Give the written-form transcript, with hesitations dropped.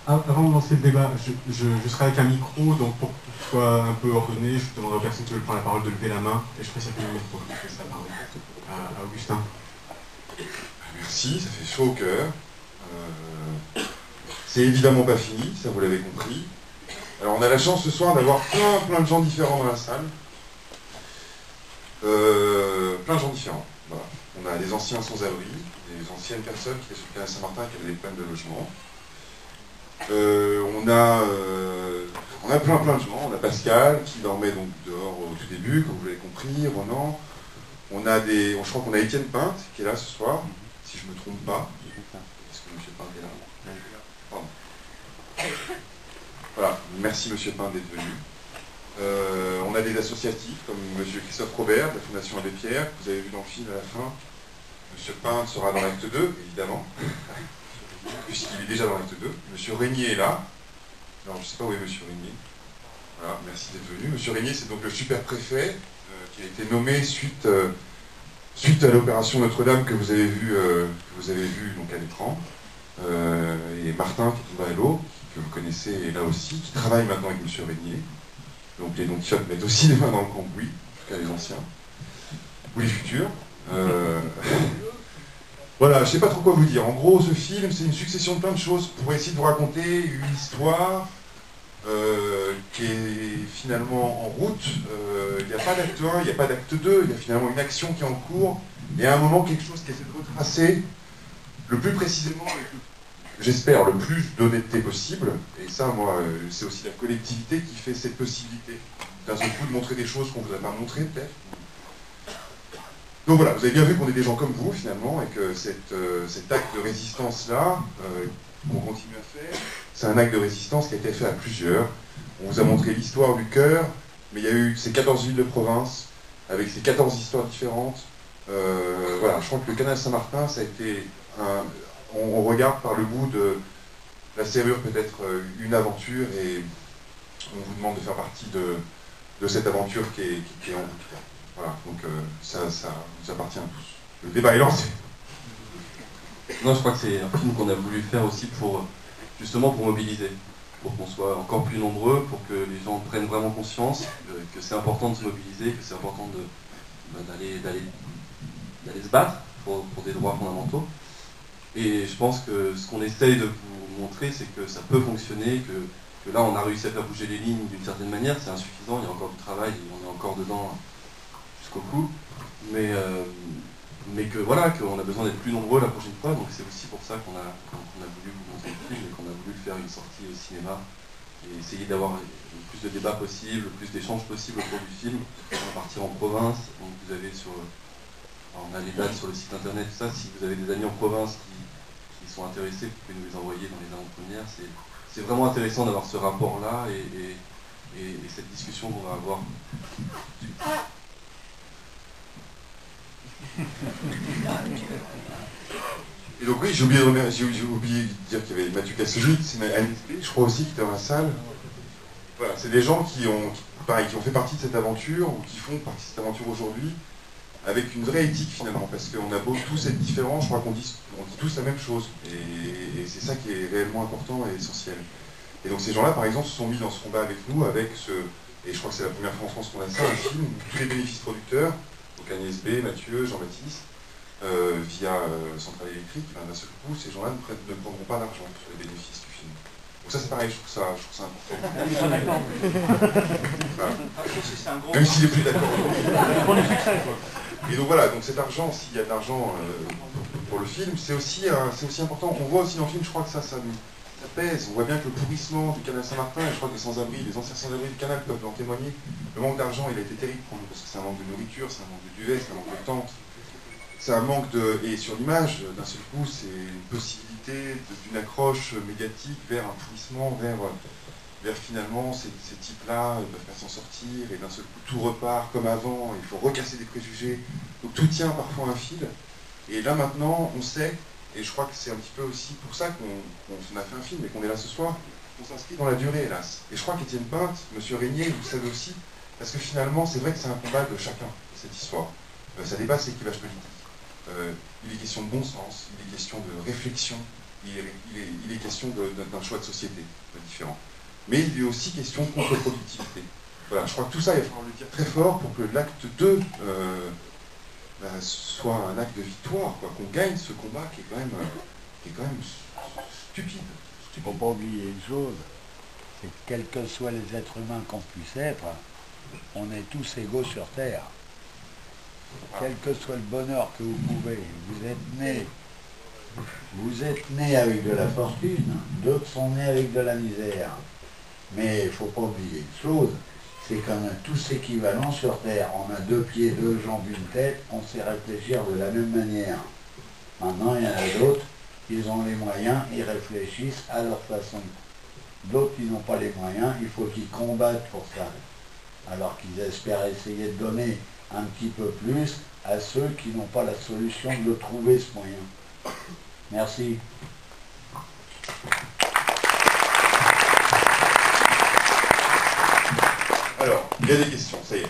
Avant de lancer le débat, je serai avec un micro, donc pour que ce soit un peu ordonné, je demanderai aux personnes qui veulent prendre la parole de lever la main, et je ferai circuler le micro. Je fais ça, pardon. À Augustin. Merci, ça fait chaud au cœur. C'est évidemment pas fini, ça vous l'avez compris. Alors on a la chance ce soir d'avoir plein de gens différents dans la salle. Plein de gens différents. Voilà. On a des anciens sans-abri, des anciennes personnes qui étaient sur le canal Saint-Martin qui avaient des problèmes de logement. On a plein de gens. On a Pascal qui dormait donc dehors au tout début, comme vous l'avez compris, Ronan. Je crois qu'on a Étienne Pinte qui est là ce soir, si je ne me trompe pas. Est-ce que M. Pinte est là? Pardon. Voilà, merci M. Pinte d'être venu. On a des associatifs comme M. Christophe Robert de la Fondation Abbé Pierre, que vous avez vu dans le film à la fin. M. Pinte sera dans l'acte 2, évidemment, puisqu'il est déjà dans l'acte 2. M. Régnier est là. Alors, je ne sais pas où est M. Régnier. Voilà, merci d'être venu. M. Régnier, c'est donc le super-préfet qui a été nommé suite à l'opération Notre-Dame que vous avez vu donc à l'écran. Et Martin, qui est tombé à l'eau, que vous connaissez, est là aussi, qui travaille maintenant avec M. Régnier. Donc les Don Quichotte mettent aussi les mains dans le cambouis, en tout cas les anciens, ou les futurs. Voilà, je ne sais pas trop quoi vous dire. En gros, ce film, c'est une succession de plein de choses pour essayer de vous raconter une histoire qui est finalement en route. Il n'y a pas d'acte 1, il n'y a pas d'acte 2, il y a finalement une action qui est en cours, et à un moment, quelque chose qui essaie de retracer le plus précisément, avec j'espère, le plus d'honnêteté possible. Et ça, moi, c'est aussi la collectivité qui fait cette possibilité d'un seul coup de montrer des choses qu'on ne vous a pas montrées, peut-être. Donc voilà, vous avez bien vu qu'on est des gens comme vous, finalement, et que cet acte de résistance-là, qu'on continue à faire, c'est un acte de résistance qui a été fait à plusieurs. On vous a montré l'histoire du cœur, mais il y a eu ces 14 villes de province, avec ces 14 histoires différentes. Voilà, je crois que le canal Saint-Martin, ça a été on regarde par le bout de la serrure peut-être une aventure, et on vous demande de faire partie de cette aventure qui est en route. Voilà, donc ça nous appartient à tous. Le débat est lancé. Non, je crois que c'est un film qu'on a voulu faire aussi justement pour mobiliser, pour qu'on soit encore plus nombreux, pour que les gens prennent vraiment conscience que c'est important de se mobiliser, que c'est important d'aller se battre pour des droits fondamentaux. Et je pense que ce qu'on essaye de vous montrer, c'est que ça peut fonctionner, que là on a réussi à faire bouger les lignes d'une certaine manière, c'est insuffisant, il y a encore du travail, et on est encore dedans jusqu'au cou, mais que voilà, qu'on a besoin d'être plus nombreux la prochaine fois, donc c'est aussi pour ça qu'on a voulu vous montrer le film, et qu'on a voulu faire une sortie au cinéma, et essayer d'avoir le plus de débats possible, le plus d'échanges possibles autour du film. On va partir en province, donc vous avez on a les dates sur le site internet, tout ça. Si vous avez des amis en province qui sont intéressés, vous pouvez nous les envoyer dans les avant-premières. C'est vraiment intéressant d'avoir ce rapport-là et cette discussion qu'on va avoir. Et donc oui, j'ai oublié de dire qu'il y avait Mathieu Kassovitz, c'est Agnès B, je crois aussi, qui était dans la salle. Voilà, c'est des gens qui ont fait partie de cette aventure, ou qui font partie de cette aventure aujourd'hui, avec une vraie éthique finalement, parce qu'on a beau tous être différents, je crois qu'on dit tous la même chose, et c'est ça qui est réellement important et essentiel. Et donc ces gens-là, par exemple, se sont mis dans ce combat avec nous, et je crois que c'est la première fois en France qu'on a ça, un film où tous les bénéfices producteurs, donc Agnès B, Mathieu, Jean-Baptiste, via Centrale Électrique, d'un seul coup, ces gens-là ne prendront pas d'argent sur les bénéfices du film. Donc ça c'est pareil, je trouve ça important. Voilà. Même s'il est plus d'accord. Et donc voilà, donc cet argent, s'il y a de l'argent pour le film, c'est aussi important. On voit aussi dans le film, je crois que ça pèse. On voit bien que le pourrissement du canal Saint-Martin, et je crois que les sans-abri, les anciens sans-abri du canal peuvent en témoigner. Le manque d'argent, il a été terrible pour nous, parce que c'est un manque de nourriture, c'est un manque de duvet, c'est un manque de tente. C'est un manque et sur l'image, d'un seul coup, c'est une possibilité d'une accroche médiatique vers un pourrissement, vers finalement ces types-là ne peuvent pas s'en sortir, et d'un seul coup tout repart comme avant, il faut recasser des préjugés, donc tout tient parfois un fil, et là maintenant on sait, et je crois que c'est un petit peu aussi pour ça qu'on a fait un film et qu'on est là ce soir, on s'inscrit dans la durée hélas, et je crois qu'Étienne Pinte, M. Régnier, vous le savez aussi, parce que finalement c'est vrai que c'est un combat de chacun, cette histoire, ça dépasse les clivages politiques, il est question de bon sens, il est question de réflexion, il est question d'un choix de société différent. Mais il est aussi question de contre-productivité. Voilà, je crois que tout ça, il va falloir le dire très fort pour que l'acte 2 soit un acte de victoire, qu'on gagne ce combat qui est quand même stupide. Il ne faut pas oublier une chose, c'est que quels que soient les êtres humains qu'on puisse être, on est tous égaux sur Terre. Quel que soit le bonheur que vous pouvez, vous êtes nés avec de la fortune, d'autres sont nés avec de la misère. Mais il ne faut pas oublier une chose, c'est qu'on a tous équivalents sur Terre. On a 2 pieds, 2 jambes, une tête, on sait réfléchir de la même manière. Maintenant, il y en a d'autres, ils ont les moyens, ils réfléchissent à leur façon. D'autres qui n'ont pas les moyens, il faut qu'ils combattent pour ça. Alors qu'ils espèrent essayer de donner un petit peu plus à ceux qui n'ont pas la solution de le trouver, ce moyen. Merci. Alors, il y a des questions, ça y est.